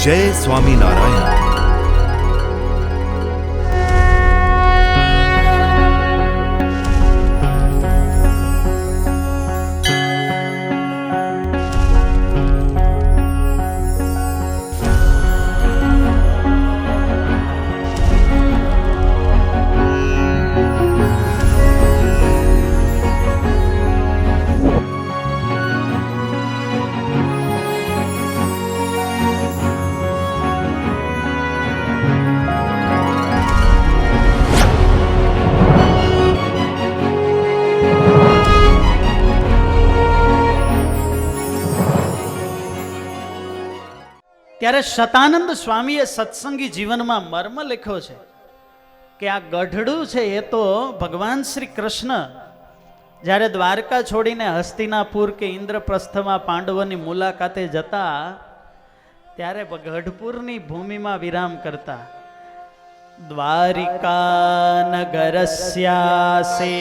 જય સ્વામિનારાયણ. ત્યારે શતાનંદ સ્વામીએ સત્સંગી જીવનમાં મર્મ લખ્યો છે કે આ ગઢડું છે એ તો ભગવાન શ્રી કૃષ્ણ જ્યારે દ્વારકા છોડીને હસ્તિનાપુર કે ઇન્દ્રપ્રસ્થમાં પાંડવોની મુલાકાતે જતા ત્યારે ગઢપુરની ભૂમિમાં વિરામ કરતા. દ્વારિકા નગરસ્યાસે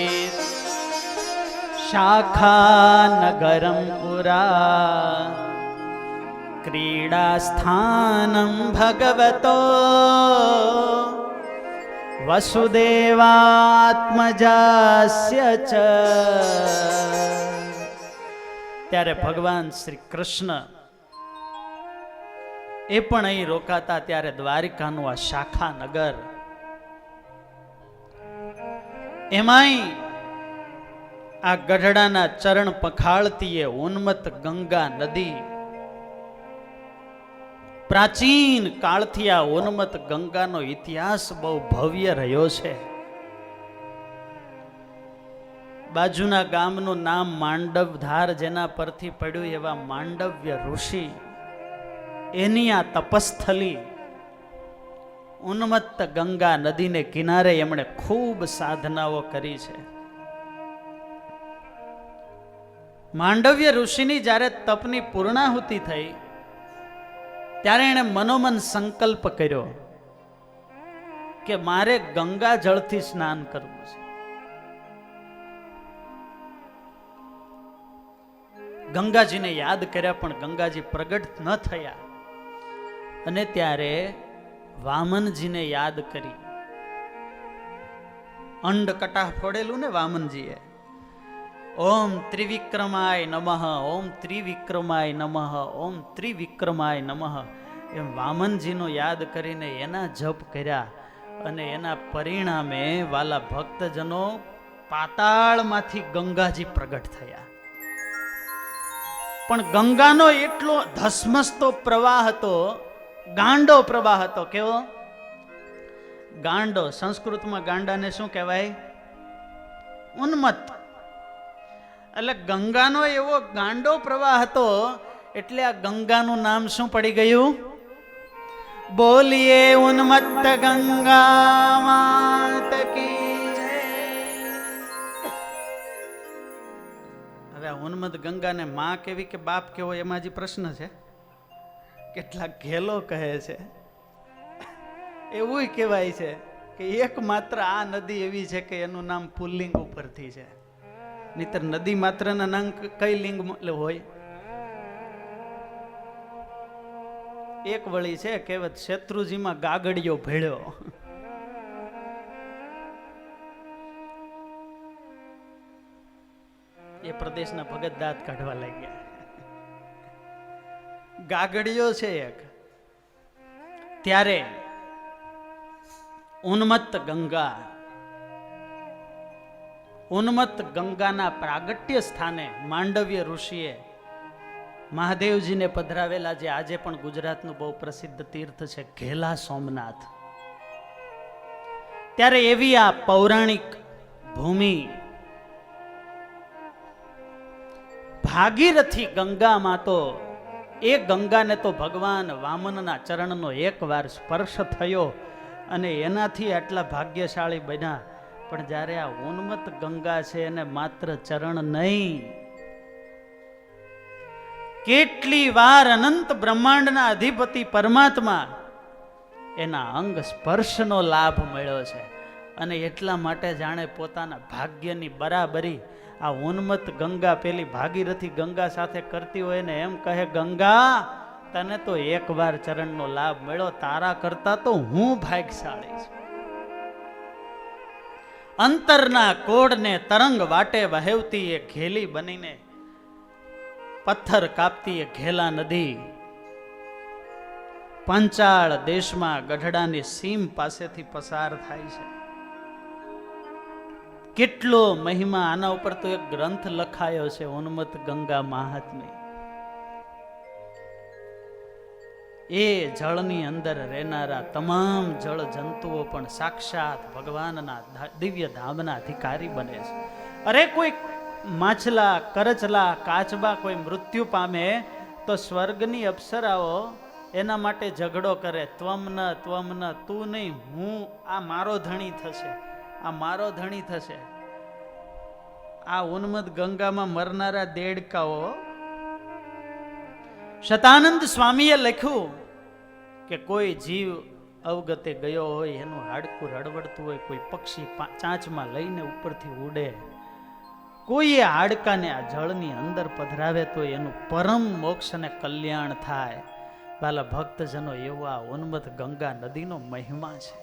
શાખા નગરમ પુરા ક્રીડા સ્થાનમ ભગવતો વસુદેવાત્મજાસ્ય ચ. ત્યારે ભગવાન શ્રી કૃષ્ણ એ પણ અહીં રોકાતા. ત્યારે દ્વારિકાનું આ શાખા નગર, એમાંય આ ગઢડાના ચરણ પખાળતી એ ઉન્મત્ત ગંગા નદી, પ્રાચીન કાળથી આ ઉન્મત્ત ગંગાનો ઇતિહાસ બહુ ભવ્ય રહ્યો છે. બાજુના ગામનું નામ માંડવધાર, જેના પરથી પડ્યું એવા માંડવ્ય ઋષિ, એની આ તપસ્થલી ઉન્મત્ત ગંગા નદીને કિનારે એમણે ખૂબ સાધનાઓ કરી છે. માંડવ્ય ઋષિની જ્યારે તપની પૂર્ણાહુતિ થઈ ત્યારે એણે મનોમન સંકલ્પ કર્યો કે મારે ગંગા જળથી સ્નાન કરવું છે. ગંગાજીને યાદ કર્યા પણ ગંગાજી પ્રગટ ન થયા. અને ત્યારે વામનજીને યાદ કરી. અંડ કટાહ ફોડેલું ને વામનજીએ, ઓમ ત્રિવિક્રમાય નમઃ, ઓમ ત્રિવિક્રમાય નમઃ, ઓમ ત્રિવિક્રમાય નમઃ, એમ વામનજીનો યાદ કરીને એના જપ કર્યા. અને એના પરિણામે વાલા ભક્તજનો પાતાળમાંથી ગંગાજી પ્રગટ થયા. પણ ગંગાનો એટલો ધસમસતો પ્રવાહ હતો, ગાંડો પ્રવાહ હતો. કેવો ગાંડો? સંસ્કૃતમાં ગાંડાને શું કહેવાય? ઉન્મત્ત. એટલે ગંગાનો એવો ગાંડો પ્રવાહ હતો, એટલે આ ગંગાનું નામ શું પડી ગયું? બોલીએ ઉન્મત્ત ગંગા માત કી જય. હવે આ ઉન્મત્ત ગંગાને માં કેવી કે બાપ કેવો, એમાં હજી પ્રશ્ન છે. કેટલાક ઘેલો કહે છે, એવું કહેવાય છે કે એકમાત્ર આ નદી એવી છે કે એનું નામ પુલ્લિંગ ઉપરથી છે. નહીતર નદી માત્ર ના નામ કઈ લિંગ હોય? એક વળી છે કહેવત, શત્રુજીમાં ગાગડિયો ભેળ્યો. એ પ્રદેશના ભગત દાંત કાઢવા લાગ્યા. ગાગડિયો છે એક. ત્યારે ઉન્મત્ત ગંગા, ઉન્મત્ત ગંગાના પ્રાગટ્ય સ્થાને માંડવ્ય ઋષિએ મહાદેવજીને પધરાવેલા, જે આજે પણ ગુજરાતનું બહુ પ્રસિદ્ધ તીર્થ છે ઘેલા સોમનાથ. ત્યારે એવી આ પૌરાણિક ભૂમિ ભાગીરથી ગંગામાં, તો એ ગંગાને તો ભગવાન વામનના ચરણનો એકવાર સ્પર્શ થયો અને એનાથી આટલા ભાગ્યશાળી બન્યા. પણ જ્યારે આ ઉન્મત્ત ગંગા છે એને માત્ર ચરણ નહીં, કેટલી વાર અનંત બ્રહ્માંડના અધિપતિ પરમાત્મા એના અંગ સ્પર્શનો લાભ મળ્યો છે. અને એટલા માટે જાણે પોતાના ભાગ્યની બરાબરી આ ઉન્મત્ત ગંગા પેલી ભાગીરથી ગંગા સાથે કરતી હોય ને એમ કહે, ગંગા તને તો એકવાર ચરણનો લાભ મળ્યો, તારા કરતા તો હું ભાગ્યશાળી છું. અંતરના કોડને તરંગ વાટે વહેવતી એ ઘેલી બનીને પથ્થર કાપતી એ ઘેલા નદી પાંચાળ દેશમાં ગઢડાની સીમ પાસેથી પસાર થાય છે. કેટલો મહિમા! આના ઉપર તો એક ગ્રંથ લખાયો છે, ઉન્મત્ત ગંગા મહાત્મ્ય. એ જળની અંદર રહેનારા તમામ જળ જંતુઓ પણ સાક્ષાત ભગવાનના દિવ્ય ધામના અધિકારી બને છે. અરે કોઈ માછલા, કરચલા, કાચબા કોઈ મૃત્યુ પામે તો સ્વર્ગની અપ્સરાઓ એના માટે ઝઘડો કરે, ત્વમ ન, તું નહીં હું, આ મારો ધણી થશે, આ મારો ધણી થશે. આ ઉન્મત્ત ગંગામાં મરનારા દેડકાઓ. શતાનંદ સ્વામીએ લખ્યું કે કોઈ જીવ અવગતે ગયો હોય, એનું હાડકું રડવડતું હોય, કોઈ પક્ષી ચાંચમાં લઈને ઉપરથી ઉડે, કોઈ એ હાડકાને આ જળની અંદર પધરાવે તો એનું પરમ મોક્ષ અને કલ્યાણ થાય. વાલા ભક્તજનો, એવો આ ઉન્મત્ત ગંગા નદીનો મહિમા છે.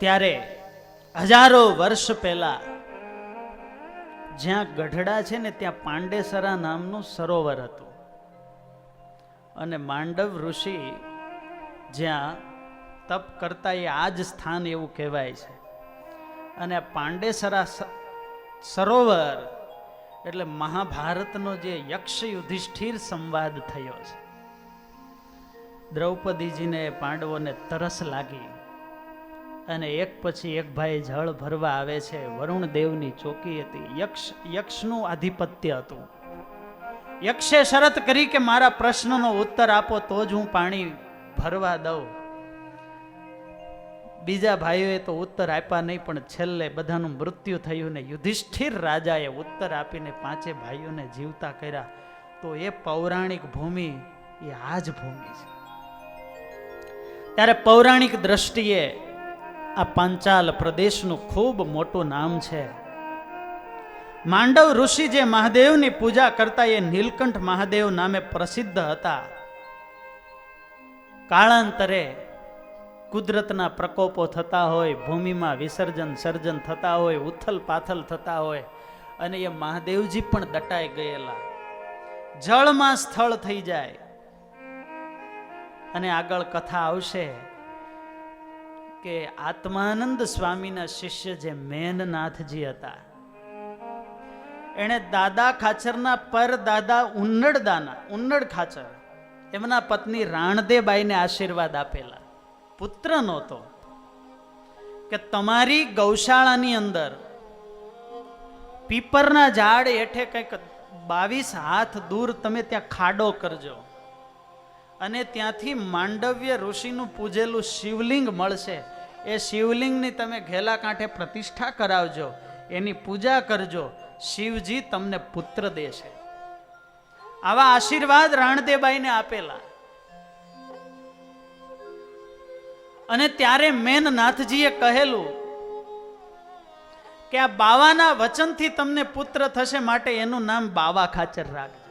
ત્યારે હજારો વર્ષ પહેલા જ્યાં ગઢડા છે ને ત્યાં પાંડેસરા નામનું સરોવર હતું, અને માંડવ ઋષિ જ્યાં તપ કરતા એ આ જ સ્થાન એવું કહેવાય છે. અને પાંડેસરા સરોવર એટલે મહાભારતનો જે યક્ષ યુધિષ્ઠિર સંવાદ થયો છે. દ્રૌપદીજીને પાંડવોને તરસ લાગી અને એક પછી એક ભાઈ જળ ભરવા આવે છે. વરુણ દેવની ચોકી હતી, યક્ષનું આધિપત્ય હતું. યક્ષે શરત કરી કે મારા પ્રશ્નનો ઉત્તર આપો તો જ હું પાણી ભરવા દઉં. બીજા ભાઈઓએ તો ઉત્તર આપ્યા નહીં, પણ છેલ્લે બધાનું મૃત્યુ થયું ને યુધિષ્ઠિર રાજાએ ઉત્તર આપીને પાંચે ભાઈઓને જીવતા કર્યા. તો એ પૌરાણિક ભૂમિ એ આ જ ભૂમિ છે. ત્યારે પૌરાણિક દ્રષ્ટિએ આ પાંચાલ પ્રદેશનું ખૂબ મોટું નામ છે. માંડવ ઋષિ જે મહાદેવની પૂજા કરતા એ નીલકંઠ મહાદેવ નામે પ્રસિદ્ધ હતા. કાળાંતરે કુદરતના પ્રકોપો થતા હોય, ભૂમિમાં વિસર્જન સર્જન થતા હોય, ઉથલ પાથલ થતા હોય, અને એ મહાદેવજી પણ દટાઈ ગયેલા. જળમાં સ્થળ થઈ જાય. અને આગળ કથા આવશે કે આત્માનંદ સ્વામીના શિષ્ય જે મેનનાથજી હતા, એણે દાદા ખાચરના પર દાદા ઉન્નડ ખાચર એમના પત્ની રાણદેબાઈને આશીર્વાદ આપેલા. પુત્ર નહોતો, કે તમારી ગૌશાળાની અંદર પીપરના ઝાડ હેઠે કંઈક 22 હાથ દૂર તમે ત્યાં ખાડો કરજો, અને ત્યાંથી માંડવ્ય ઋષિનું પૂજેલું શિવલિંગ મળશે. એ શિવલિંગની તમે ઘેલા કાંઠે પ્રતિષ્ઠા કરાવજો, એની પૂજા કરજો, શિવજી તમને પુત્ર દેશે. આવા આશીર્વાદ રાણદેબાઈને આપેલા. અને ત્યારે મેનનાથજીએ કહેલું કે આ બાવાના વચનથી તમને પુત્ર થશે, માટે એનું નામ બાવા ખાચર રાખજો.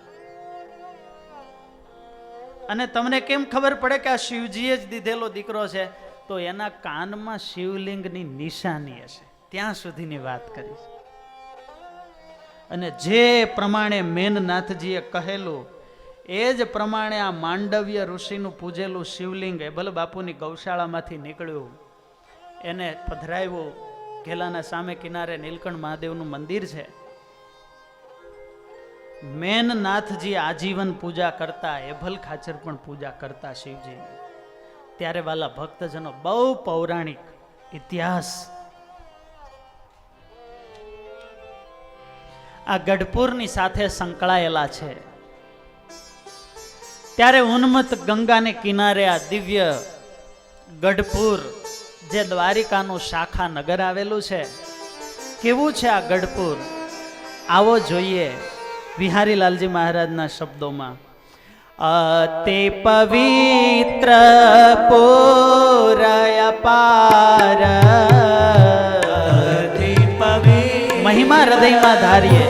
અને તમને કેમ ખબર પડે કે આ શિવજીએ જ દીધેલો દીકરો છે? તો એના કાનમાં શિવલિંગની નિશાની હશે. ત્યાં સુધીની વાત કરી. અને જે પ્રમાણે મેનનાથજીએ કહેલું એ જ પ્રમાણે આ માંડવ્ય ઋષિનું પૂજેલું શિવલિંગ એભલ બાપુની ગૌશાળામાંથી નીકળ્યું, એને પધરાવ્યું. ઘેલાના સામે કિનારે નીલકંઠ મહાદેવનું મંદિર છે. મેનનાથજી આજીવન પૂજા કરતા, એભલ ખાચર પણ પૂજા કરતા શિવજી. ત્યારે વાલા ભક્તજનો, બહુ પૌરાણિક ઇતિહાસ. આ ગઢપુરની સાથે સંકળાયેલા છે. ત્યારે ઉન્મત્ત ગંગાને કિનારે આ દિવ્ય ગઢપુર, જે દ્વારિકાનું શાખા નગર આવેલું છે. કેવું છે આ ગઢપુર? આવો જોઈએ વિહારીલાલજી મહારાજના શબ્દોમાં. અતિ પવિત્ર પુરય પાર, મહિમા હૃદયમાં ધારીએ.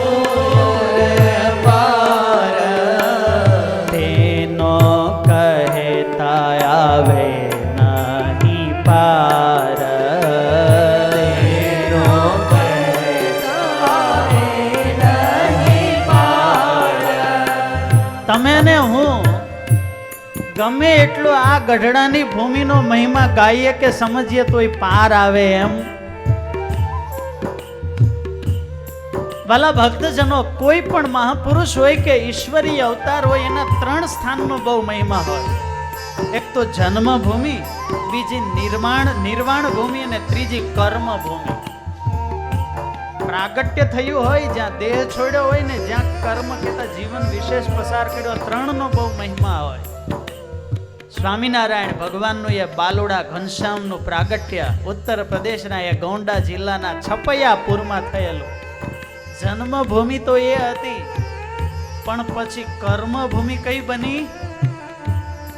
તમે ને હું ગમે એટલો આ ગઢડાની ભૂમિનો મહિમા ગાઈએ કે સમજીએ તોય પાર આવે એમ. વાલા ભક્તજનો, કોઈ પણ મહાપુરુષ હોય કે ઈશ્વરીય અવતાર હોય, એના 3 સ્થાનનો બહુ મહિમા હોય. એક તો જન્મભૂમિ, બીજી નિર્વાણ ભૂમિ અને ત્રીજી કર્મ ભૂમિ. પ્રાગટ્ય થયું હોય જ્યાં દેહ છોડ્યો હોય ને જ્યાં કર્મ કેતા જીવન વિશેષ પસાર કર્યો, 3નો બહુ મહિમા હોય. સ્વામિનારાયણ ભગવાનનું એ બાલુડા ઘનશ્યામનું પ્રાગટ્ય ઉત્તર પ્રદેશના એ ગોંડા જિલ્લાના છપૈયાપુરમાં થયેલું. જન્મભૂમિ તો એ હતી, પણ પછી કર્મભૂમિ કઈ બની?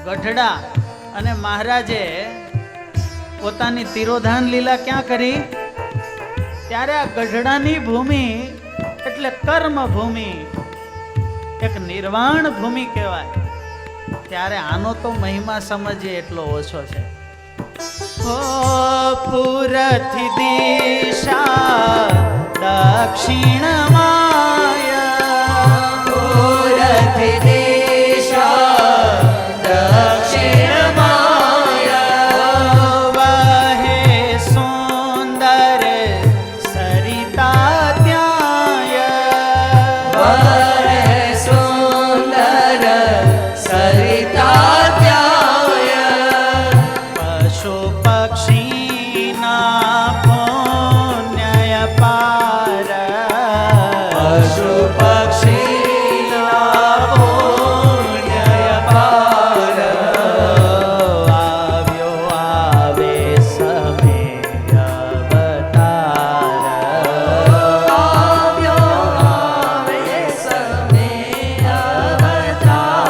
ગઢડા. અને મહારાજે પોતાની તિરોધાન લીલા ક્યાં કરી? ત્યારે આ ગઢડાની ભૂમિ એટલે કર્મભૂમિ, એક નિર્વાણ ભૂમિ કહેવાય. ત્યારે આનો તો મહિમા સમજીએ એટલો ઓછો છે. ઓ પૂરથી દિશા દક્ષિણ માયા, પૂરથી દિશા દક્ષિણ માયા, વહે સુંદર સરિતા ત્યાંય, વહે સુંદર સરિતા ત્યાંય, પશુ પક્ષીના પુણ્ય પાર, પશુ પક્ષીના પુણ્ય પાર, આવ્યો આવે સમય અવતાર, આવ્યો આવે સમય અવતાર.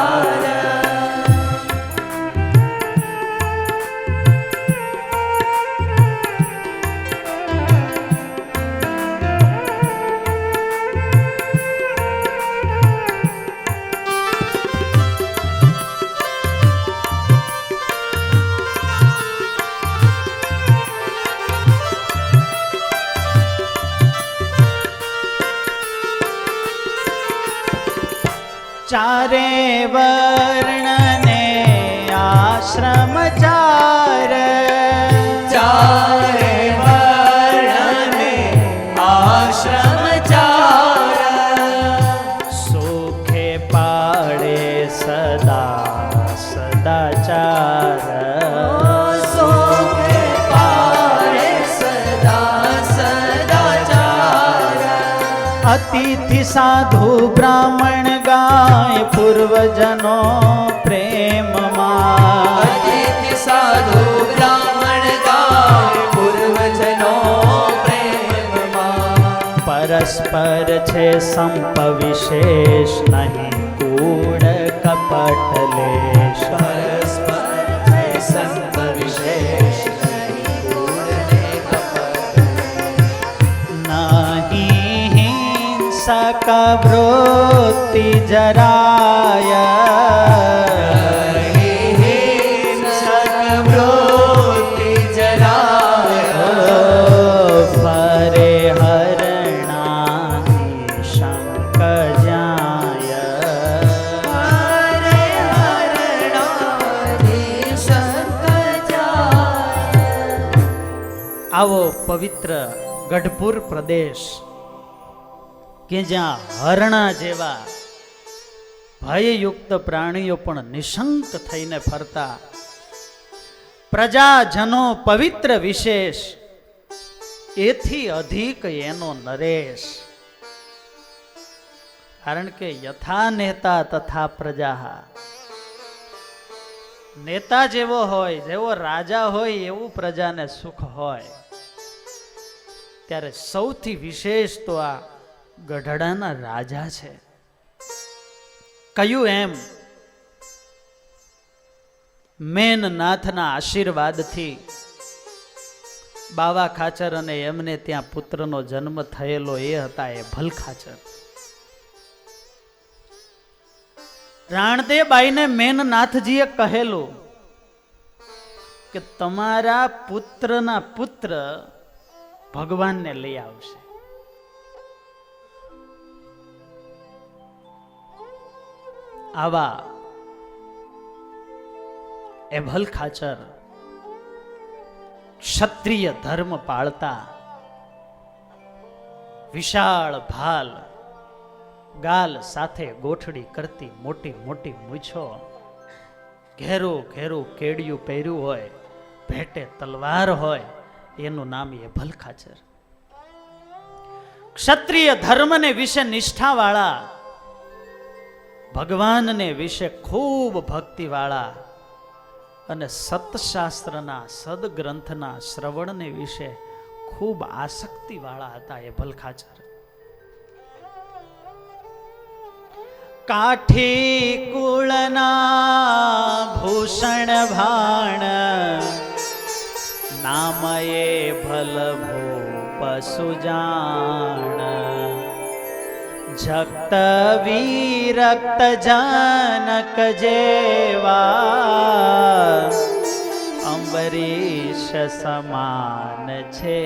ચારે વર્ણને આશ્રમ ચાર, ચારે વર્ણને આશ્રમ ચાર, સુખે પાડે સદા સદાચાર, સુખે પાડે સદા સદાચાર. અતિથિ સાધુ બ્રાહ્મણ ગાય પૂર્વજનો પ્રેમમાં, અતિથિ સાધુ બ્રાહ્મણ ગાય પૂર્વજનો પ્રેમમાં, પરસ્પર છે સંપ વિશેષ નહીં કૂડ કપટ લેશ, પરસ્પર છે સંપ વિશેષ નહીં કૂડ ને કપટ નહીં, હિંસક વૃત્તિ જરાય, હિંસક વૃત્તિ જરાય, ફરે હરણાની શંક જાય, ફરે હરણાની શંક જાય. આવો પવિત્ર ગઢપુર પ્રદેશ કે જ્યાં હરણા જેવા ભયયુક્ત પ્રાણીઓ પણ નિશંક થઈને ફરતા, પ્રજાજનો પવિત્ર વિશેષ, એથી અધિક એનો નરેશ. કારણ કે યથા નેતા તથા પ્રજા, નેતા જેવો હોય, જેવો રાજા હોય એવું પ્રજાને સુખ હોય. ત્યારે સૌથી વિશેષ તો આ ગઢડાના રાજા છે. કયું એમ મેનનાથના આશીર્વાદથી બાવા ખાચર અને એમને ત્યાં પુત્રનો જન્મ થયેલો એ હતા એ ભલ ખાચર. રાણદેબાઈને મેનનાથજીએ કહેલું કે તમારા પુત્રના પુત્ર ભગવાનને લઈ આવશે. આવા એભલ ખાચર ક્ષત્રિય ધર્મ પાળતા, વિશાળ ભાલ, ગાલ સાથે ગોઠડી કરતી મોટી મોટી મૂછો, ઘેરું ઘેરું કેડિયું પહેર્યું હોય, ભેટે તલવાર હોય, એનું નામ એભલ ખાચર. ક્ષત્રિય ધર્મને વિશે નિષ્ઠાવાળા, ભગવાનને વિશે ખૂબ ભક્તિવાળા અને સતશાસ્ત્રના સદગ્રંથના શ્રવણને વિશે ખૂબ આસક્તિવાળા હતા એભલ ખાચર. કાઠી કુળના ભૂષણ ભાણ, નામ એભલ ભૂપ સુજાણ. જગત વિરક્ત જનક જેવા, અંબરીશ સમાન છે.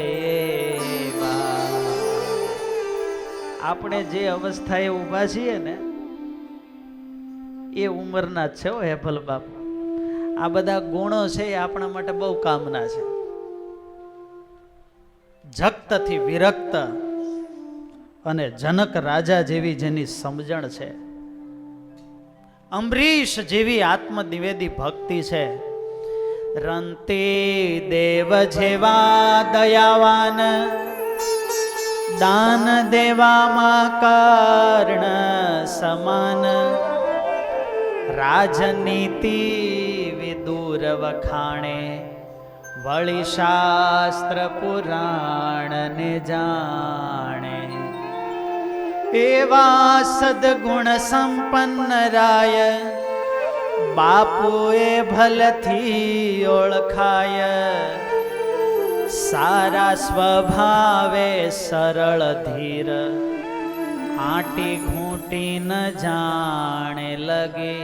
આપણે જે અવસ્થાએ ઊભા છીએ ને એ ઉંમરના જ છે હો હેભલ બાપુ. આ બધા ગુણો છે એ આપણા માટે બહુ કામના છે. જગતથી વિરક્ત અને જનક રાજા જેવી જેની સમજણ છે, અંબરીશ જેવી આત્મનિવેદી ભક્તિ છે, રંતી દેવ જેવા દયાવાન, દાન દેવામાં કર્ણ સમાન. રાજનીતિ વિદુર વખાણે, વળી શાસ્ત્ર પુરાણ ને જાણે. એવા સદગુણ સંપન્ન રાય, બાપુએ ભલથી ઓળખાય. સારા સ્વભાવે સરળ ધીર, આંટી ઘૂંટી ન જાણે લગે.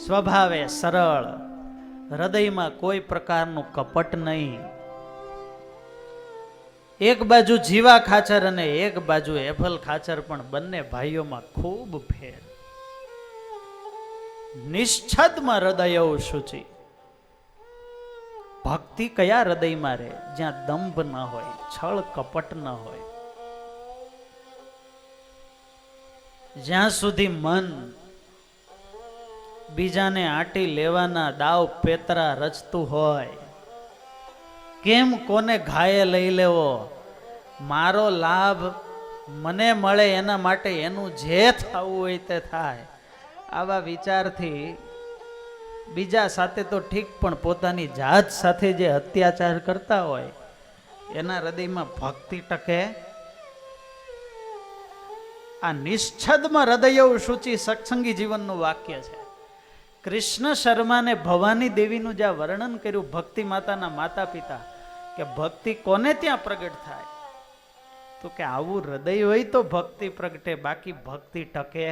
સ્વભાવે સરળ, હૃદયમાં કોઈ પ્રકારનું કપટ નહીં. એક બાજુ જીવા ખાચર અને એક બાજુ એભલ ખાચર, પણ બંને ભાઈઓમાં ખૂબ ફેર. નિશ્ચદમાં હૃદય શુચિ. ભક્તિ કયા હૃદયમાં રહે? જ્યાં દંભ ન હોય, છળ કપટ ન હોય. જ્યાં સુધી મન બીજાને આંટી લેવાના દાવ પેતરા રચતું હોય, કેમ કોને ઘાયે લઈ લેવો, મારો લાભ મને મળે એના માટે એનું જે થવું હોય તે થાય, આવા વિચારથી બીજા સાથે તો ઠીક, પણ પોતાની જાત સાથે જે અત્યાચાર કરતા હોય એના હૃદયમાં ભક્તિ ટકે? આ નિશ્ચદમાં હૃદય શુચિ સત્સંગી જીવનનું વાક્ય છે. કૃષ્ણ શર્માને ભવાની દેવીનું જ્યાં વર્ણન કર્યું, ભક્તિ માતાના માતા પિતા, કે ભક્તિ કોને ત્યાં પ્રગટ થાય? તો કે આવું હૃદય હોય તો ભક્તિ પ્રગટે, બાકી ભક્તિ ટકે?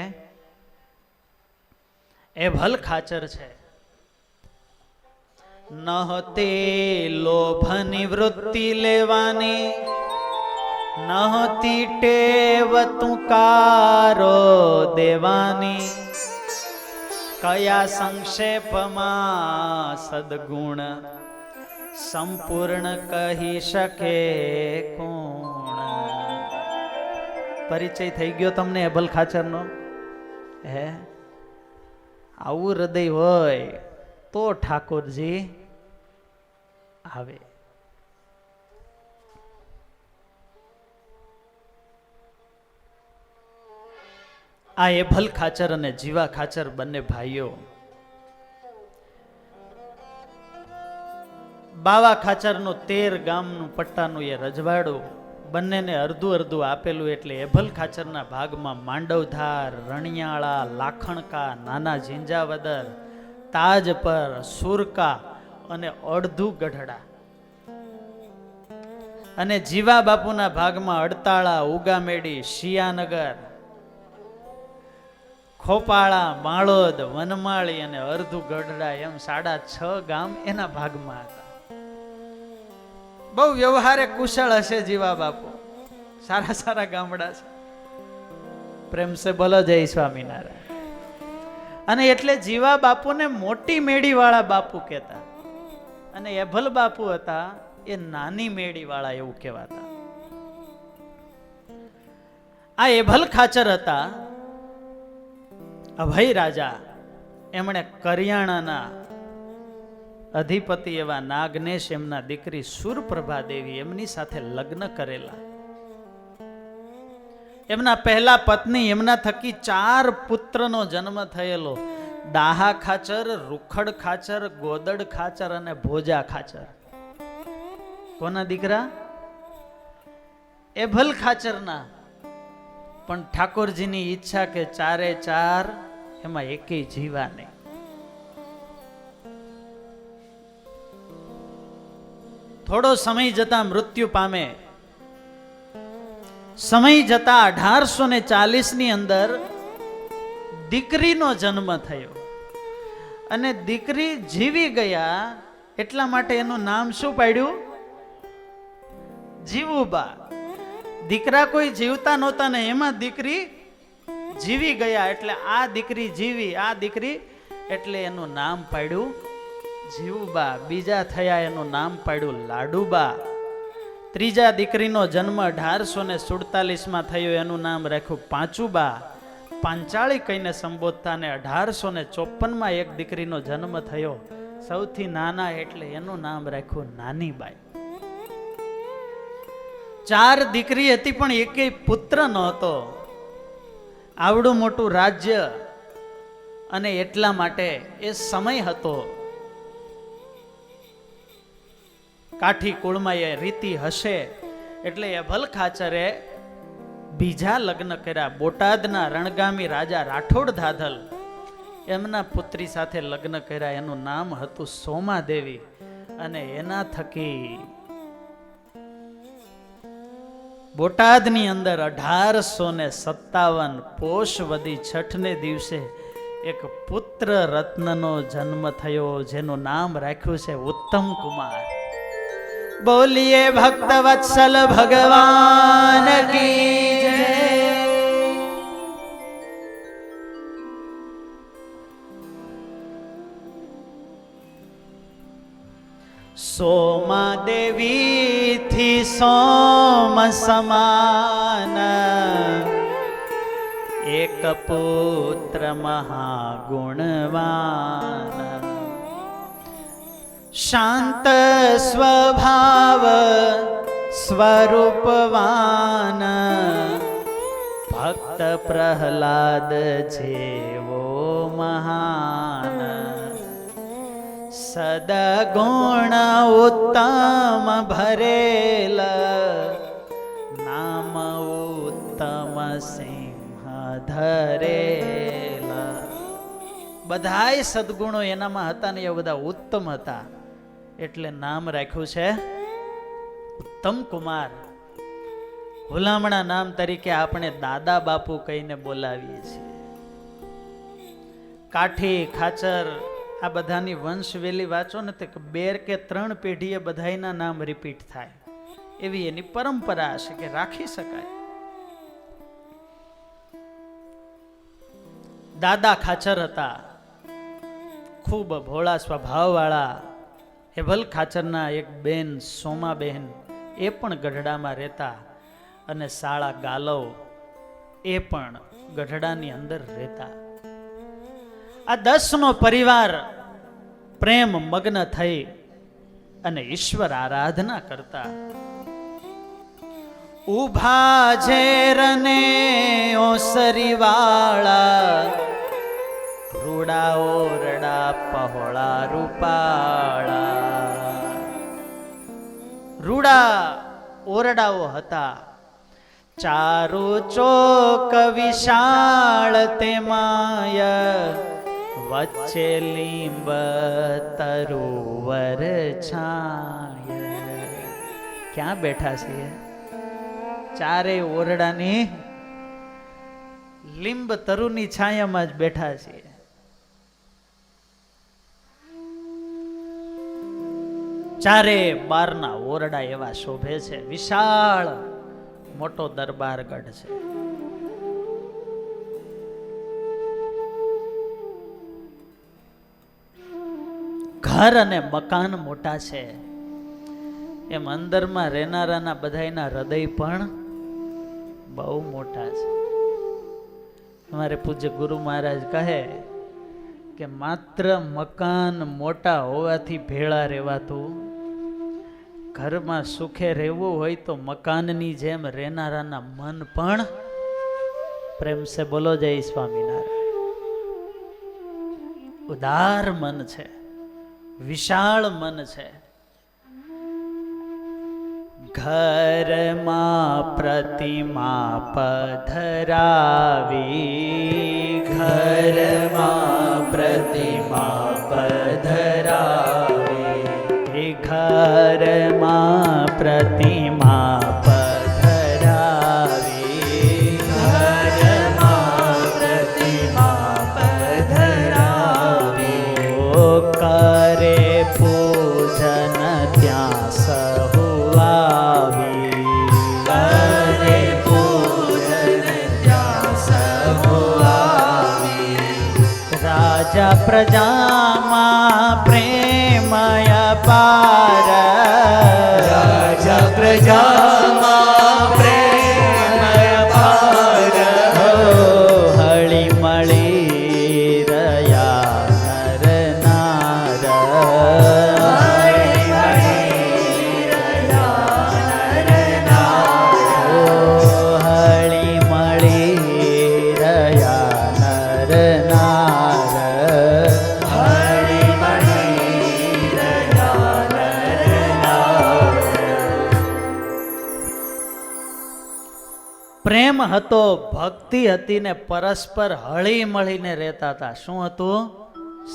એભલ ખાચર છે. નહતી લોભની વૃત્તિ લેવાની, નહતી ટેવ તુકારો દેવાની. કયા સંક્ષેપમાં સદગુણ સંપૂર્ણ કહી શકે કોણ? પરિચય થઈ ગયો તમને એભલ ખાચરનો? હે, આવું હૃદય હોય તો ઠાકોરજી આવે. આ એભલ ખાચર અને જીવા ખાચર બંને ભાઈઓ, બાવા ખાચરનું 13 ગામનું પટ્ટાનું એ રજવાડું બંનેને અર્ધું અર્ધું આપેલું. એટલે એભલ ખાચરના ભાગમાં માંડવધાર, રણિયાળા, લાખણકા, નાના ઝીંઝાવદર, તાજપર, સુરકા અને અડધું ગઢડા. અને જીવા બાપુના ભાગમાં અડતાળા, ઉગામેડી, શિયાનગર, ખોપાળા, માળોદ, વનમાળી અને અર્ધું ગઢડા, એમ 6.5 ગામ એના ભાગમાં હતા. બહુ વ્યવહારે કુશળ હશે જીવા બાપુ, સારા સારા ગામડા છે. પ્રેમ સે બોલો જય સ્વામિનારાયણ. અને એટલે જીવા બાપુને મોટી મેડી વાળા બાપુ કહેતા, અને એભલ બાપુ હતા એ નાની મેડી વાળા એવું કહેવાતા. આ એભલ ખાચર હતા અભય રાજા. એમણે કરિયાણાના અધિપતિ એવા નાગનેશ એમના દીકરી સુરપ્રભા દેવી એમની સાથે લગ્ન કરેલા. એમના પહેલા પત્ની એમના થકી 4 પુત્રનો જન્મ થયેલો. દાહા ખાચર, રૂખડ ખાચર, ગોદડ ખાચર અને ભોજા ખાચર. કોના દીકરા? એભલ ખાચરના. પણ ઠાકોરજીની ઈચ્છા કે 4 એમાં એકેય જીવા નહીં. થોડો સમય જતા મૃત્યુ પામે. સમય જતા 1840 ની અંદર દીકરીનો જન્મ થયો, અને દીકરી જીવી ગયા એટલા માટે એનું નામ શું પાડ્યું? જીવુબા. દીકરા કોઈ જીવતા નહોતા ને એમાં દીકરી જીવી ગયા એટલે આ દીકરી જીવી, આ દીકરી એટલે એનું નામ પાડ્યું જીવુબા. બીજા થયા એનું નામ પાડ્યું લાડુબા. ત્રીજા દીકરીનો જન્મ 1847 માં થયો, એનું નામ રાખ્યું પાંચુબા. પાંચાળી કહીને સંબોધતા. ને 1854 માં એક દીકરીનો જન્મ થયો, સૌથી નાના એટલે એનું નામ રાખ્યું નાનીબાઈ. 4 દીકરી હતી પણ એકેય પુત્ર નહોતો. આવડું મોટું રાજ્ય, અને એટલા માટે એ સમય હતો. કાઠી કુળમાં એ રીતિ હશે એટલે એભલ ખાચરે બીજા લગ્ન કર્યા. બોટાદના રણગામી રાજા રાઠોડ ધાધલ એમના પુત્રી સાથે લગ્ન કર્યા. એનું નામ હતું સોમાદેવી, અને એના થકી બોટાદની અંદર 1857 પોષ વદી 6 ને દિવસે એક પુત્ર રત્નનો જન્મ થયો, જેનું નામ રાખ્યું છે ઉત્તમ કુમાર. બોલીએ ભક્ત વત્સલ ભગવાન કી જય. સોમા દેવી થી સોમ સમાન, એક પુત્ર મહાગુણવાન. શાંત સ્વભાવ સ્વરૂપવાન, ભક્ત પ્રહલાદ જેવો મહાન. સદગુણ ઉત્તમ ભરેલ, નામ ઉત્તમ સિંહ ધરેલ. બધાય સદગુણો એનામાં હતા ને એ બધા ઉત્તમ હતા, એટલે નામ રાખ્યું છે ઉત્તમ કુમાર. હુલામણા નામ તરીકે આપણે દાદા બાપુ કહીને બોલાવીએ છીએ. કાઠી ખાચર આ બધાની વંશવેલી વાંચો ને તે 2 કે 3 પેઢીએ બધાયના નામ રિપીટ થાય, એવી એની પરંપરા હશે કે રાખી શકાય. દાદા ખાચર હતા, ખૂબ ભોળા સ્વભાવ વાળા. એભલ ખાચરના એક બેન સોમાબેન એ પણ ગઢડામાં રહેતા, અને શાળા ગાલવ એ પણ ગઢડાની અંદર રહેતા. આ 10 નો પરિવાર પ્રેમ મગ્ન થઈ અને ઈશ્વર આરાધના કરતા. ઉભા ઝેરને ઓસરી વાળા, રૂડા ઓરડા પહોળા રૂપાળા. રૂડા ઓરડાઓ હતા, ચારો ચોક વિશાળ તેમાય, વચ્ચે લીંબ તરુવર છાય. ક્યાં બેઠા છીએ? ચારે ઓરડાની લીંબ તરુની છાયામાં જ બેઠા છીએ. ચારે બારના ઓરડા એવા શોભે છે. વિશાળ મોટો દરબારગઢ છે. ઘર અને મકાન મોટા છે, એમ અંદરમાં રહેનારાના બધાયના હૃદય પણ બહુ મોટા છે. અમારે પૂજ્ય ગુરુ મહારાજ કહે કે માત્ર મકાન મોટા હોવાથી ભેળા રહેવાતું, ઘરમાં સુખે રહેવું હોય તો મકાનની જેમ રહેનારાના મન પણ પ્રેમ સે બોલો જય સ્વામિનારાયણ. ઉદાર મન છે, વિશાળ મન છે. ઘરમાં પ્રતિમા પધરાવી, ઘરમાં પ્રતિમા પધરાવી, ઘરમાં પ્રતિમા પધરાવી, ઘરમાં પ્રતિમા પધરાવી, કરે પૂજન ત્યાં સહુ આવી, કરે પૂજન ત્યાં સહુ આવી. રાજા પ્રજામાં પ્રેમય પાર, રાજા પ્રજામાં પ્રેમય પાર, હળી મળી રહ્યા નર નાર, હળી મળી રહ્યા નર નાર, હળી મળી રહ્યા નર નાર. પ્રેમ હતો, ભક્તિ હતી ને પરસ્પર હળી મળીને રહેતા હતા. શું હતું?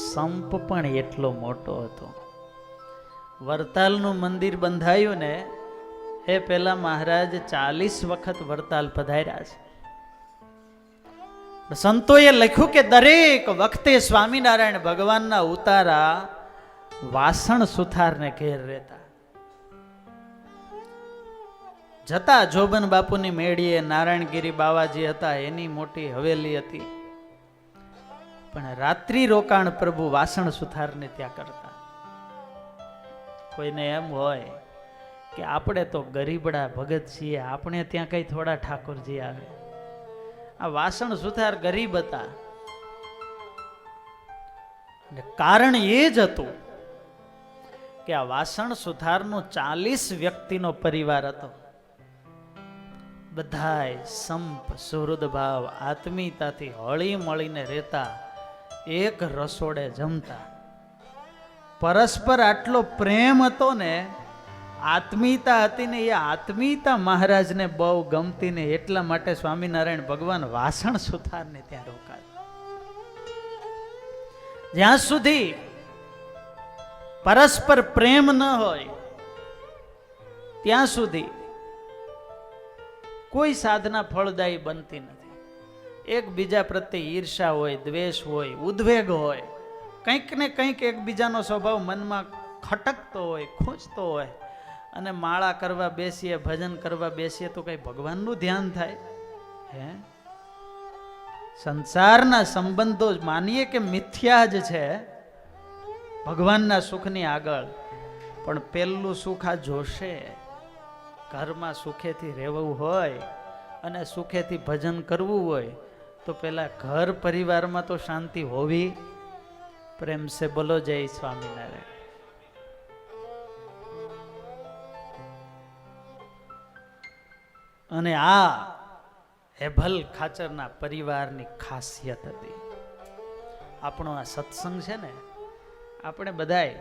સંપ પણ એટલો મોટો હતો. વરતાલનું મંદિર બંધાયું ને એ પહેલા મહારાજ 40 વખત વરતાલ પધાર્યા છે. સંતોએ લખ્યું કે દરેક વખતે સ્વામિનારાયણ ભગવાનના ઉતારા વાસણ સુથારને ઘેર રહેતા. જતા જોબન બાપુની મેળીએ નારાયણગીરી બાવાજી હતા, એની મોટી હવેલી હતી, પણ રાત્રિ રોકાણ પ્રભુ વાસણ સુથારને ત્યાં કરતા. કોઈને એમ હોય કે આપણે તો ગરીબડા ભગત છીએ, આપણે ત્યાં કઈ થોડા ઠાકોરજી આવે. આ વાસણ સુથાર ગરીબ હતા, અને કારણ એ જ હતું કે આ વાસણ સુથારનો 40 વ્યક્તિનો પરિવાર હતો. બધાય સંપ સુહૃદ ભાવ આત્મીયતાથી હળી મળીને રહેતા, એક રસોડે જમતા. પરસ્પર આટલો પ્રેમ હતો ને, આત્મીયતા હતી ને, એ આત્મીયતા મહારાજને બહુ ગમતી ને એટલા માટે સ્વામિનારાયણ ભગવાન વાસણ સુથારને ત્યાં રોકાયા. જ્યાં સુધી પરસ્પર પ્રેમ ન હોય ત્યાં સુધી કોઈ સાધના ફળદાયી બનતી નથી. એકબીજા પ્રત્યે ઈર્ષા હોય, દ્વેષ હોય, ઉદ્વેગ હોય, કંઈક ને કંઈક એકબીજાનો સ્વભાવ મનમાં ખટકતો હોય, ખૂંચતો હોય, અને માળા કરવા બેસીએ, ભજન કરવા બેસીએ તો કઈ ભગવાનનું ધ્યાન થાય? હે, સંસારના સંબંધો માનીએ કે મિથ્યા જ છે ભગવાનના સુખની આગળ, પણ પેલું સુખ આ જોશે. ઘરમાં સુખેથી રહેવું હોય અને સુખેથી ભજન કરવું હોય તો પેલા ઘર પરિવારમાં તો શાંતિ હોવી. પ્રેમ સે બોલો જય સ્વામિનારાયણ. અને આ હેભલ ખાચરના પરિવારની ખાસિયત હતી. આપણો આ સત્સંગ છે ને, આપણે બધાય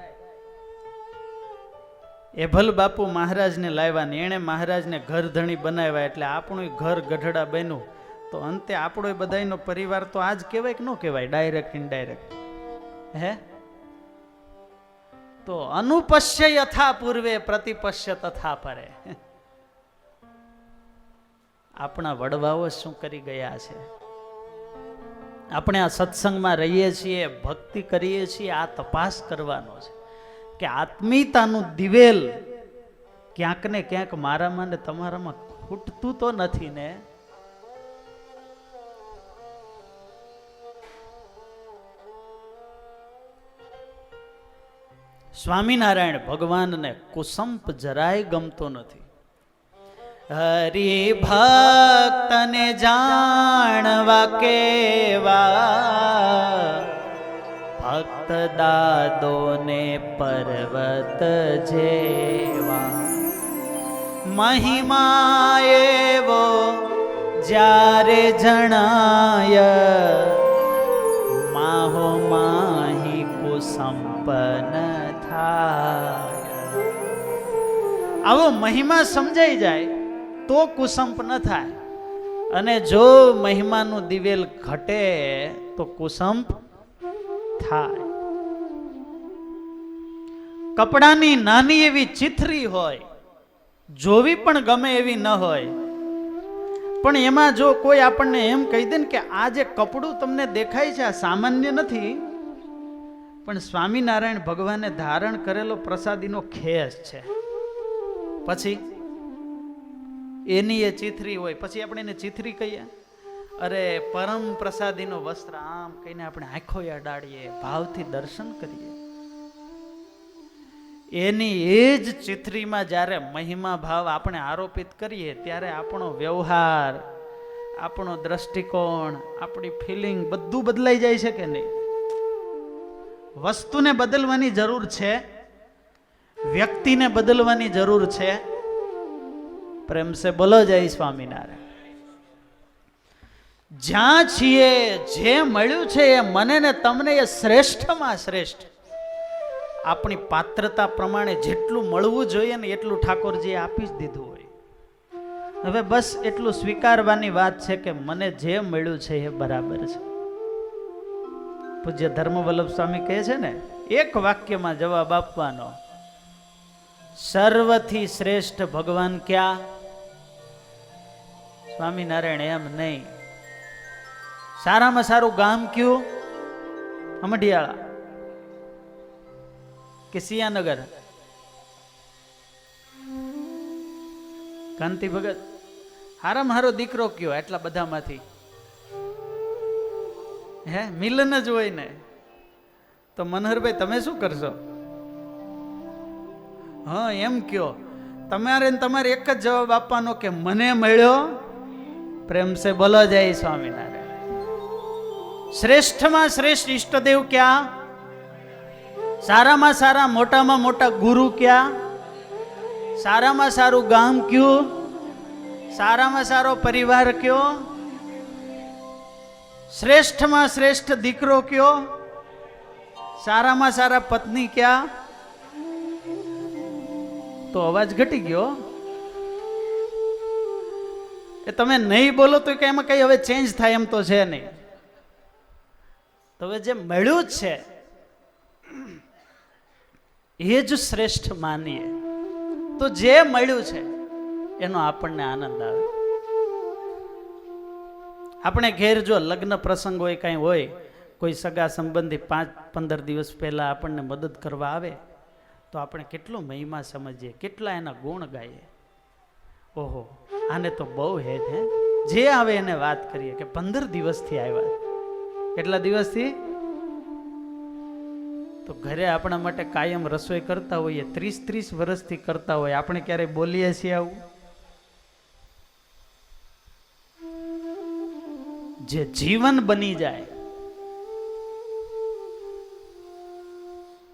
એભલ બાપુ મહારાજને લાવ્યા ને એણે મહારાજને ઘર ધણી બનાવ્યા, એટલે આપણું ઘર ગઢડા બન્યું. તો અંતે આપણો બધાનો પરિવાર તો આજ કહેવાય કે ન કહેવાય? Direct indirect. હે, તો અનુપશ્ય યથા પૂર્વે પ્રતિપશ્ય તથા પરે. આપણા વડવાઓ શું કરી ગયા છે? આપણે આ સત્સંગમાં રહીએ છીએ, ભક્તિ કરીએ છીએ, આ તપાસ કરવાનો છે કે આત્મીયતાનું દિવેલ ક્યાંક ને ક્યાંક મારામાં ને તમારામાં ખૂટતું તો નથી ને? સ્વામિનારાયણ ભગવાનને કુસંપ જરાય ગમતો નથી. હરિભક્તને જાણવા કેવા, ભક્ત દાદોને પર્વત જેવા. મહિમા એવો જ્યારે જણાય, માહો માહી કુસંપન થાય. આવો મહિમા સમજાઈ જાય તો કુસંપ ન થાય, અને જો મહિમાનું દિવેલ ઘટે તો કુસંપ થાય. કપડાની નાની એવી ચીથરી હોય, જોવી પણ ગમે એવી ન હોય, પણ એમાં જો કોઈ આપણને એમ કહી દે ને કે આ જે કપડું તમને દેખાય છે આ સામાન્ય નથી, પણ સ્વામિનારાયણ ભગવાને ધારણ કરેલો પ્રસાદીનો ખેસ છે, પછી એની એ ચીથરી હોય, પછી આપણે એને ચીથરી કહીએ. અરે પરમ પ્રસાદીનો વસ્ત્ર આમ કહીને આપણે આંખો અડાડીએ, ભાવથી દર્શન કરીએ. એની એ જ ચિત્રીમાં જ્યારે મહિમા ભાવ આપણે આરોપિત કરીએ ત્યારે આપણો વ્યવહાર, આપણો દ્રષ્ટિકોણ, આપણી ફિલિંગ બધું બદલાઈ જાય છે કે નહીં? વસ્તુને બદલવાની જરૂર છે, વ્યક્તિને બદલવાની જરૂર છે. પ્રેમ સે બોલો જય સ્વામિનારાયણ. જ્યાં છીએ, જે મળ્યું છે એ મને ને તમને એ શ્રેષ્ઠમાં શ્રેષ્ઠ, આપણી પાત્રતા પ્રમાણે જેટલું મળવું જોઈએ ને એટલું ઠાકોરજીએ આપી જ દીધું હોય. હવે બસ એટલું સ્વીકારવાની વાત છે કે મને જે મળ્યું છે એ બરાબર છે. પૂજ્ય ધર્મવલ્લભ સ્વામી કહે છે ને, એક વાક્યમાં જવાબ આપવાનો, સર્વથી શ્રેષ્ઠ ભગવાન ક્યાં? સ્વામિનારાયણ એમ નહીં. સારામાં સારું ગામ કયું? અમઢિયાળા કે સિયાનગર? કાંતિ ભગત. હારામાં હારો દીકરો કયો એટલા બધામાંથી? હે, મિલન જ હોય ને. તો મનહરભાઈ તમે શું કરશો? હા એમ કયો. તમારે એક જ જવાબ આપવાનો કે મને મળ્યો. પ્રેમ સે બોલો જય સ્વામિનારાયણ. શ્રેષ્ઠમાં શ્રેષ્ઠ ઈષ્ટદેવ ક્યાં? સારામાં સારા મોટામાં મોટા ગુરુ ક્યાં? સારામાં સારું ગામ કયું? સારામાં સારો પરિવાર કયો? શ્રેષ્ઠમાં શ્રેષ્ઠ દીકરો કયો? સારામાં સારા પત્ની ક્યાં? તો અવાજ ઘટી ગયો. એ તમે નહીં બોલો તો કે એમાં કઈ હવે ચેન્જ થાય એમ તો છે નહીં. તો હવે જે મળ્યું જ છે એ જ શ્રેષ્ઠ માનીએ તો જે મળ્યું છે એનો આપણને આનંદ આવે. આપણે ઘેર જો લગ્ન પ્રસંગ હોય, કાંઈ હોય, કોઈ સગા સંબંધી 5-15 દિવસ પહેલા આપણને મદદ કરવા આવે તો આપણે કેટલો મહિમા સમજીએ, કેટલા એના ગુણ ગાઈએ. ઓહો, આને તો બહુ હેઠ હે. જે આવે એને વાત કરીએ કે 15 દિવસથી આવ્યા. કેટલા દિવસથી? તો ઘરે આપણા માટે કાયમ રસોઈ કરતા હોઈએ, 30-30 વર્ષથી કરતા હોય, આપણે ક્યારેય બોલીએ છીએ આવું? જે જીવન બની જાય,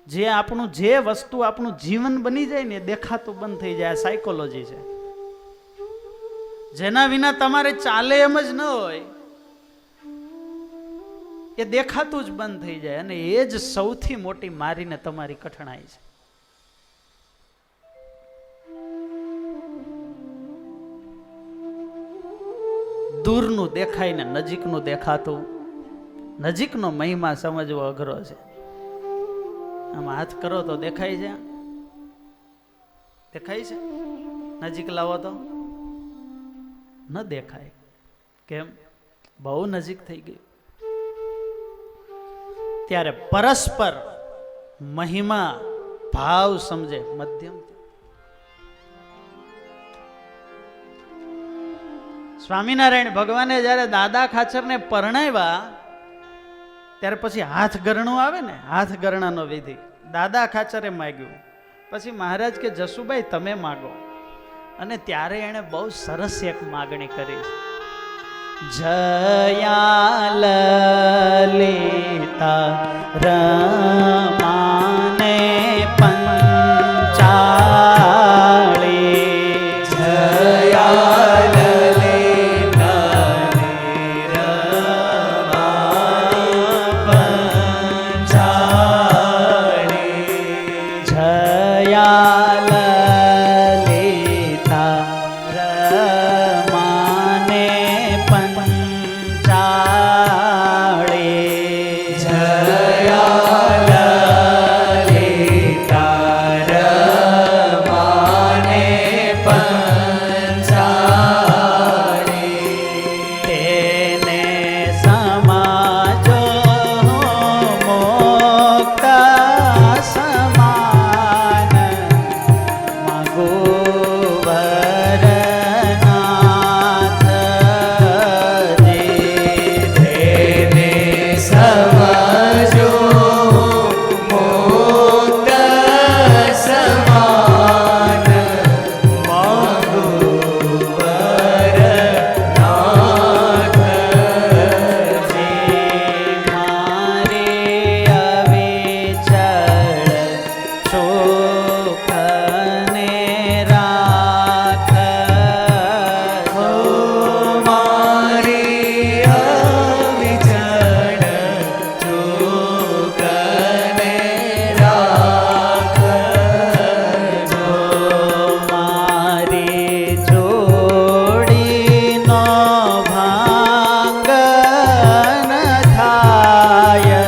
જે આપણું, જે વસ્તુ આપણું જીવન બની જાય ને દેખાતું બંધ થઈ જાય. સાયકોલોજી છે. જેના વિના તમારે ચાલે એમ જ ન હોય એ દેખાતું જ બંધ થઈ જાય, અને એ જ સૌથી મોટી મારીને તમારી કઠણાઈ છે. દૂરનું દેખાય ને નજીકનું દેખાતું. નજીકનો મહિમા સમજવો અઘરો છે. આમાં હાથ કરો તો દેખાય છે? દેખાય છે? નજીક લાવો તો ન દેખાય. કેમ? બહુ નજીક થઈ ગયું. ત્યારે પરસ્પર મહિમા ભાવ સમજે મધ્યમ. સ્વામિનારાયણ ભગવાને જ્યારે દાદા ખાચરને પરણાવ્યા ત્યારે પછી હાથ ગરણું આવે ને, હાથ ગરણાનો વિધિ દાદા ખાચરે માગ્યું. પછી મહારાજ કે જસુભાઈ તમે માગો. અને ત્યારે એણે બહુ સરસ એક માગણી કરી. જયા લલિતા રમાને પંચાળી, જયા લલિતા પંચાળી, જયા લલિતા રમાને પંચાળી, જયા લલિતા રમાને પંચાળી, તેને સમાજો મોક્ત સમાન માગો વરનાથજી, તેને સમજો મોક્ત સમાન માગો વરનાથજી, મારે અવિચળ ચોખને રાખજો, મારી અવિચળ ચોખને રાખજો, મારી જોડીનો ભાંગ ન થાય,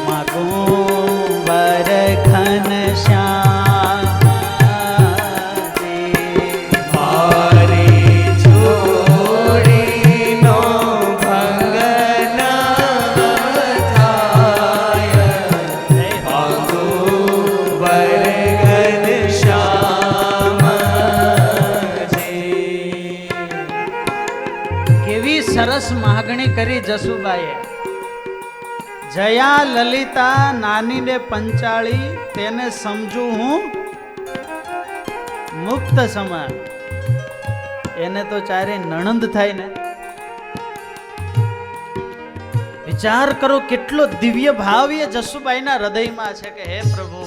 માગું વર ઘનશ્યામજી, મારી જોડીનો ભંગ ન થાય, માગું વર ઘનશ્યામજી. કેવી સરસ માગણી કરી જસુબાઈએ. જયા લલિતા નાનીને પંચાળી, તેને સમજુ હું મુક્ત સમાન. એને તો ચારે નણંદ થાય ને. વિચાર કરો કેટલો દિવ્ય ભાવ એ જસુબાઈના હૃદયમાં છે કે હે પ્રભુ,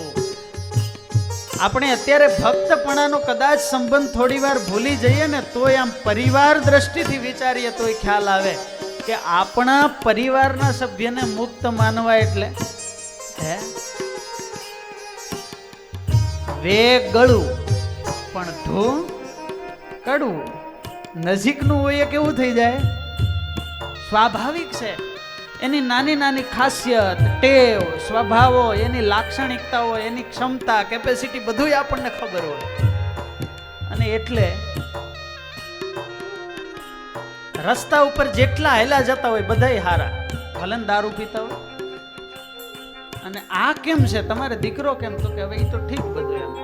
આપણે અત્યારે ભક્તપણાનો કદાચ સંબંધ થોડી વાર ભૂલી જઈએ ને તોય આમ પરિવાર દ્રષ્ટિથી વિચારીએ તોય ખ્યાલ આવે કે આપણા પરિવારના સભ્યને મુક્ત માનવા એટલે હે વેગ ગળું પણ ધૂ કડવું. નજીકનું હોય એ કેવું થઈ જાય? સ્વાભાવિક છે. એની નાની નાની ખાસિયત, ટેવ, સ્વભાવો, એની લાક્ષણિકતાઓ, એની ક્ષમતા, કેપેસિટી બધું આપણને ખબર હોય. અને એટલે રસ્તા ઉપર જેટલા હેલા જતા હોય બધાય હારા, ભલે દારૂ પીતા હોય. અને આ કેમ છે, તમારે દીકરો કેમ? તો કે હવે એ તો ઠીક બધું એમ.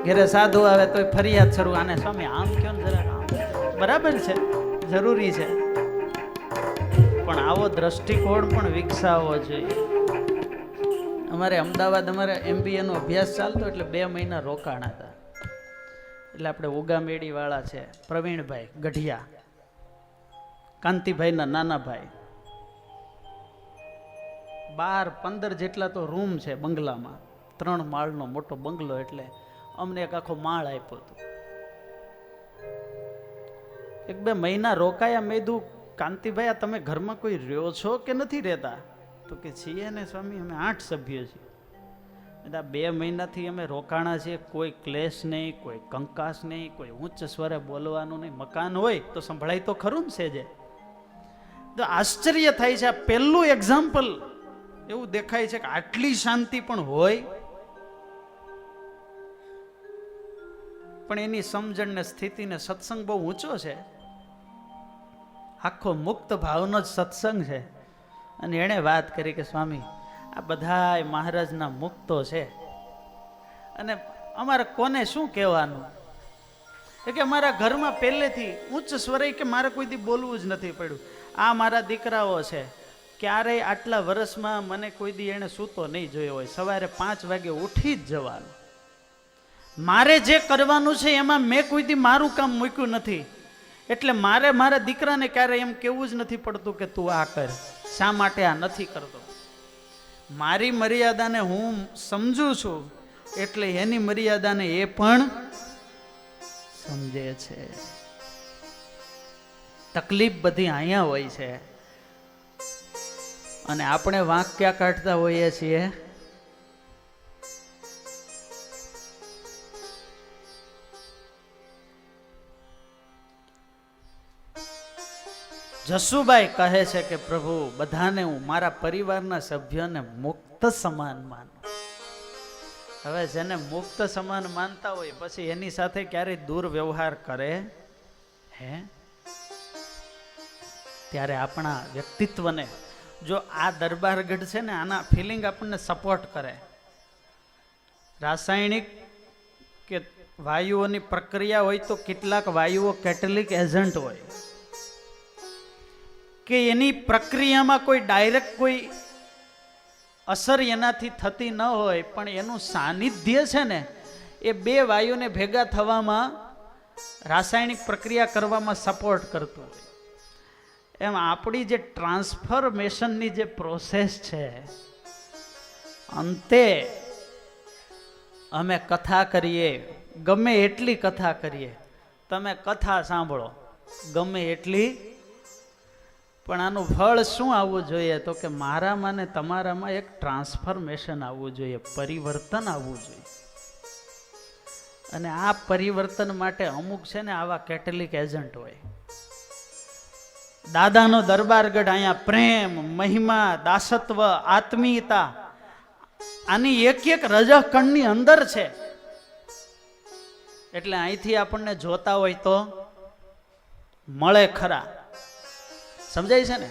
ઘરે સાધુ આવે તોય ફરિયાદ શરૂ, આને સ્વામી આમ કયો ને જરાક આમ. બરાબર છે, જરૂરી છે, પણ આવો દ્રષ્ટિકોણ પણ વિકસાવવો જોઈએ. અમારે અમદાવાદ અમારે MBA નો અભ્યાસ ચાલતો એટલે 2 મહિના રોકાણા હતા. એટલે આપણે ઉગામેડી વાળા છે પ્રવીણભાઈ ગઢિયા, કાંતિભાઈના નાના ભાઈ, 12-15 જેટલા તો રૂમ છે બંગલામાં. 3 માળનો મોટો બંગલો, એટલે અમને એક આખો માળ આપ્યો હતો. 1-2 મહિના રોકાયા. મેં કીધું કાંતિભાઈ આ તમે ઘરમાં કોઈ રહ્યો છો કે નથી રહેતા? તો કે છીએ ને સ્વામી, અમે 8 સભ્યો છીએ. 2 મહિનાથી અમે રોકાણા છીએ, કોઈ ક્લેશ નહીં, કોઈ કંકાસ નહીં, કોઈ ઉચ્ચ સ્વરે બોલવાનું નહીં. મકાન હોય તો સંભળાય તો ખરું ને સેજે. તો આશ્ચર્ય થાય છે. આ પહેલું એક્ઝામ્પલ એવું દેખાય છે કે આટલી શાંતિ પણ હોય, પણ એની સમજણ ને સ્થિતિ ને સત્સંગ બહુ ઊંચો છે. આખો મુક્ત ભાવનો જ સત્સંગ છે. અને એણે વાત કરી કે સ્વામી આ બધા મહારાજના મુક્તો છે, અને અમારે કોને શું કહેવાનું? કે અમારા ઘરમાં પહેલેથી ઉચ્ચ સ્વરે કે મારે કોઈ દી બોલવું જ નથી પડ્યું. આ મારા દીકરાઓ છે, ક્યારેય આટલા વર્ષમાં મને કોઈ દી એને સૂતો નહીં જોયો હોય. સવારે 5 વાગે ઉઠી જ જવાનું. મારે જે કરવાનું છે એમાં મેં કોઈ દી મારું કામ મૂક્યું નથી. એટલે મારા દીકરાને ક્યારેય એમ કેવું જ નથી પડતું કે તું આ કર, શા માટે આ નથી કરતો. મારી મર્યાદાને હું સમજું છું એટલે એની મર્યાદાને એ પણ સમજે છે. તકલીફ બધી અહીંયા હોય છે અને આપણે વાંક ક્યાં કાઢતા હોઈએ છીએ. જસુભાઈ કહે છે કે પ્રભુ બધાને હું મારા પરિવારના સભ્યોને મુક્ત સમાન માનું. હવે જેને મુક્ત સમાન માનતા હોય પછી એની સાથે ક્યારેય દુર્વ્યવહાર કરે હે, ત્યારે આપણા વ્યક્તિત્વને જો આ દરબારગઢ છે ને આના ફિલિંગ આપણને સપોર્ટ કરે. રાસાયણિક કે વાયુઓની પ્રક્રિયા હોય તો કેટલાક વાયુઓ કેટલિક એજન્ટ હોય કે એની પ્રક્રિયામાં કોઈ ડાયરેક્ટ કોઈ અસર એનાથી થતી ન હોય પણ એનું સાનિધ્ય છે ને એ બે વાયુને ભેગા થવામાં રાસાયણિક પ્રક્રિયા કરવામાં સપોર્ટ કરતું હોય. એમ આપણી જે ટ્રાન્સફોર્મેશનની જે પ્રોસેસ છે, અંતે અમે કથા કરીએ, ગમે એટલી કથા કરીએ, તમે કથા સાંભળો ગમે એટલી, પણ આનું ફળ શું આવવું જોઈએ તો કે મારામાં ને તમારામાં એક ટ્રાન્સફોર્મેશન આવવું જોઈએ, પરિવર્તન આવવું જોઈએ. અને આ પરિવર્તન માટે અમુક છે ને આવા કેટલિક એજન્ટ હોય. દાદાનો દરબારગઢ અહીંયા પ્રેમ, મહિમા, દાસત્વ, આત્મીયતા આની એક એક રજકણની અંદર છે. એટલે અહીંથી આપણને જોતા હોય તો મળે ખરા, સમજાય છે ને?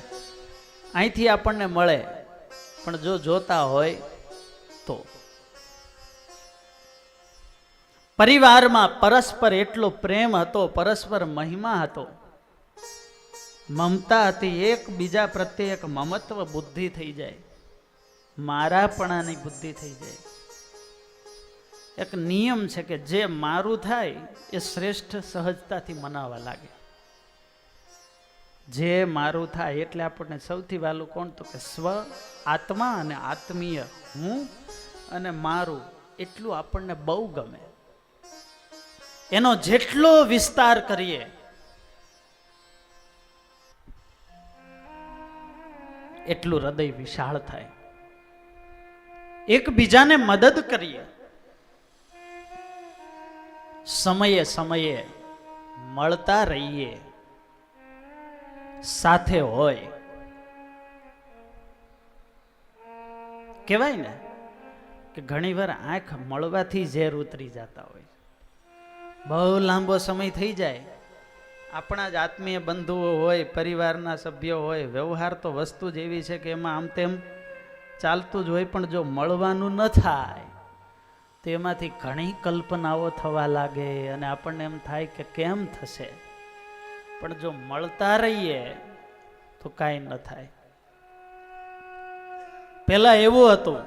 અહીંથી આપણને મળે, પણ જો જોતા હોય તો પરિવારમાં પરસ્પર એટલો પ્રેમ હતો, પરસ્પર મહિમા હતો, મમતા હતી, એક બીજા પ્રત્યે એક મમત્વ બુદ્ધિ થઈ જાય, મારાપણાની બુદ્ધિ થઈ જાય. એક નિયમ છે કે જે મારું થાય એ શ્રેષ્ઠ સહજતાથી મનાવવા લાગે. જે મારું થાય એટલે આપણને સૌથી વહેલું કોણ તો કે સ્વ, આત્મા અને આત્મીય, હું અને મારું, એટલું આપણને બહુ ગમે. એનો જેટલો વિસ્તાર કરીએ એટલું હૃદય વિશાળ થાય. એકબીજાને મદદ કરીએ, સમયે સમયે મળતા રહીએ, સાથે હોય. કહેવાય ને કે ઘણી વાર આંખ મળવાથી ઝેર ઉતરી જતા હોય. બહુ લાંબો સમય થઈ જાય, આપણા જ આત્મીય બંધુઓ હોય, પરિવારના સભ્યો હોય, વ્યવહાર તો વસ્તુ જ એવી છે કે એમાં આમ તેમ ચાલતું જ હોય, પણ જો મળવાનું ન થાય તો એમાંથી ઘણી કલ્પનાઓ થવા લાગે અને આપણને એમ થાય કે કેમ થશે. પણ જો મળતા રહીએ તો કાંઈ ન થાય. પેલા એવું હતું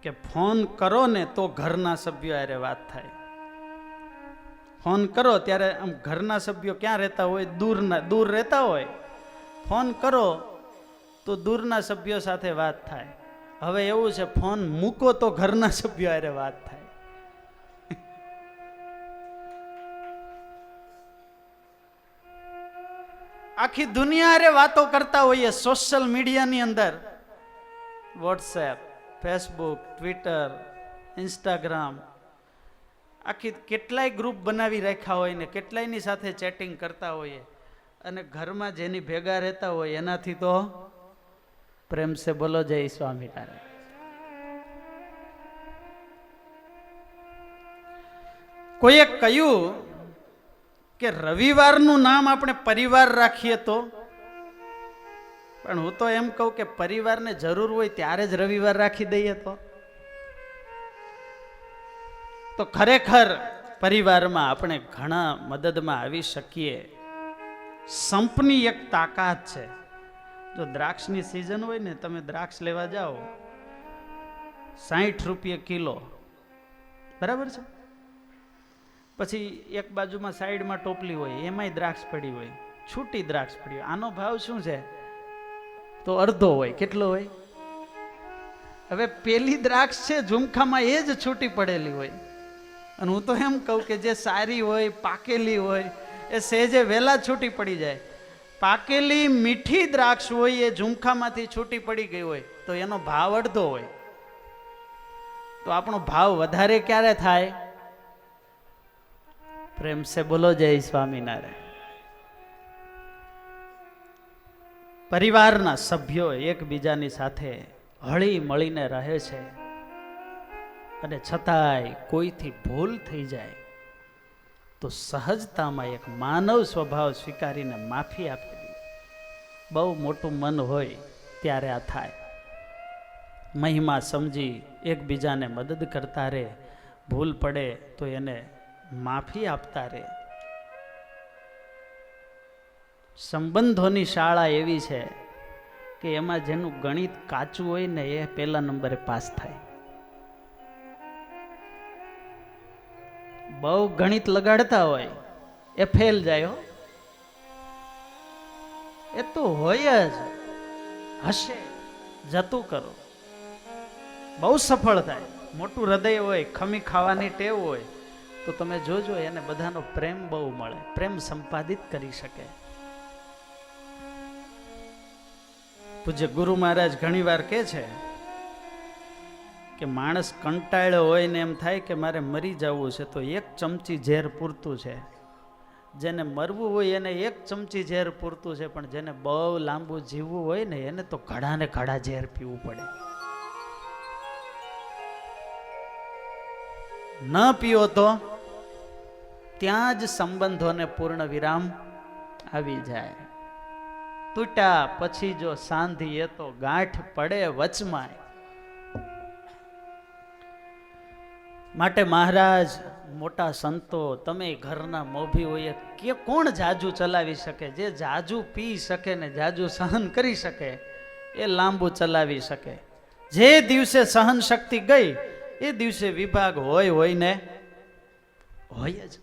કે ફોન કરો ને તો ઘરના સભ્યો હારે વાત થાય. ફોન કરો ત્યારે આમ ઘરના સભ્યો ક્યાં રહેતા હોય, દૂર રહેતા હોય, ફોન કરો તો દૂરના સભ્યો સાથે વાત થાય. હવે એવું છે ફોન મૂકો તો ઘરના સભ્યો હારે વાત થાય. આખી દુનિયા હારે વાતો કરતા હોઈએ સોશિયલ મીડિયાની અંદર, વોટ્સએપ, ફેસબુક, ટ્વિટર, ઇન્સ્ટાગ્રામ, આખી કેટલાય ગ્રુપ બનાવી રાખ્યા હોય ને કેટલાયની સાથે ચેટિંગ કરતા હોઈએ, અને ઘરમાં જેની ભેગા રહેતા હોય એનાથી તો પ્રેમ સે બોલો જય સ્વામિનારાયણ. કોઈએ કહ્યું કે રવિવારનું નામ આપણે પરિવાર રાખીએ તો, પણ હું તો એમ કહું કે પરિવારને જરૂર હોય ત્યારે જ રવિવાર રાખી દઈએ તો ખરેખર પરિવારમાં આપણે ઘણા મદદમાં આવી શકીએ. સંપની એક તાકાત છે. જો દ્રાક્ષની સિઝન હોય ને, તમે દ્રાક્ષ લેવા જાઓ 60 રૂપિયા કિલો, બરાબર છે. પછી એક બાજુમાં સાઈડમાં ટોપલી હોય, એમાંય દ્રાક્ષ પડી હોય, છૂટી દ્રાક્ષ પડી હોય. આનો ભાવ શું છે? તો અડધો હોય. કેટલો હોય? હવે પેલી દ્રાક્ષ છે ઝુમખામાં, એ જ છૂટી પડેલી હોય. અને હું તો એમ કહું કે જે સારી હોય, પાકેલી હોય, એ સહેજે વહેલા છૂટી પડી જાય. પાકેલી મીઠી દ્રાક્ષ હોય, એ ઝુમખામાંથી છૂટી પડી ગઈ હોય તો એનો ભાવ અડધો હોય. તો આપણો ભાવ વધારે ક્યારે થાય? પ્રેમ સે બોલો જય સ્વામિનારાયણ. પરિવારના સભ્યો એકબીજાની સાથે હળી મળીને રહે છે, અને છતાંય કોઈથી ભૂલ થઈ જાય તો સહજતામાં એક માનવ સ્વભાવ સ્વીકારીને માફી આપી દે. બહુ મોટું મન હોય ત્યારે આ થાય. મહિમા સમજી એકબીજાને મદદ કરતા રહે, ભૂલ પડે તો એને માફી આપતા રહે. સંબંધોની શાળા એવી છે કે એમાં જેનું ગણિત કાચું હોય ને, એ પહેલા નંબરે પાસ થાય. બહુ ગણિત લગાડતા હોય એ ફેલ જાય. હો, એ તો હોય જ, હશે, જતું કરો, બહુ સફળ થાય. મોટું હૃદય હોય, ખમી ખાવાની ટેવ હોય તો તમે જોજો એને બધાનો પ્રેમ બહુ મળે, પ્રેમ સંપાદિત કરી શકે. પૂજ્ય ગુરુ મહારાજ ઘણી વાર કહે છે કે માણસ કંટાળ્યો હોય ને એમ થાય કે મારે મરી જવું છે, તો 1 ચમચી ઝેર પૂરતું છે. જેને મરવું હોય એને 1 ચમચી ઝેર પૂરતું છે, પણ જેને બહુ લાંબુ જીવવું હોય ને, એને તો ઘડાને ઘડા ઝેર પીવું પડે. ન પીઓ તો ત્યાં જ સંબંધોને પૂર્ણ વિરામ આવી જાય. તૂટ્યા પછી જો સાંધી, એ તો ગાંઠ પડે વચમાં. માટે મહારાજ, મોટા સંતો, તમે ઘરના મોભી હોય કે કોણ જાજુ ચલાવી શકે? જે જાજુ પી શકે ને જાજુ સહન કરી શકે એ લાંબુ ચલાવી શકે. જે દિવસે સહન શક્તિ ગઈ એ દિવસે વિભાગ હોય ને હોય જ.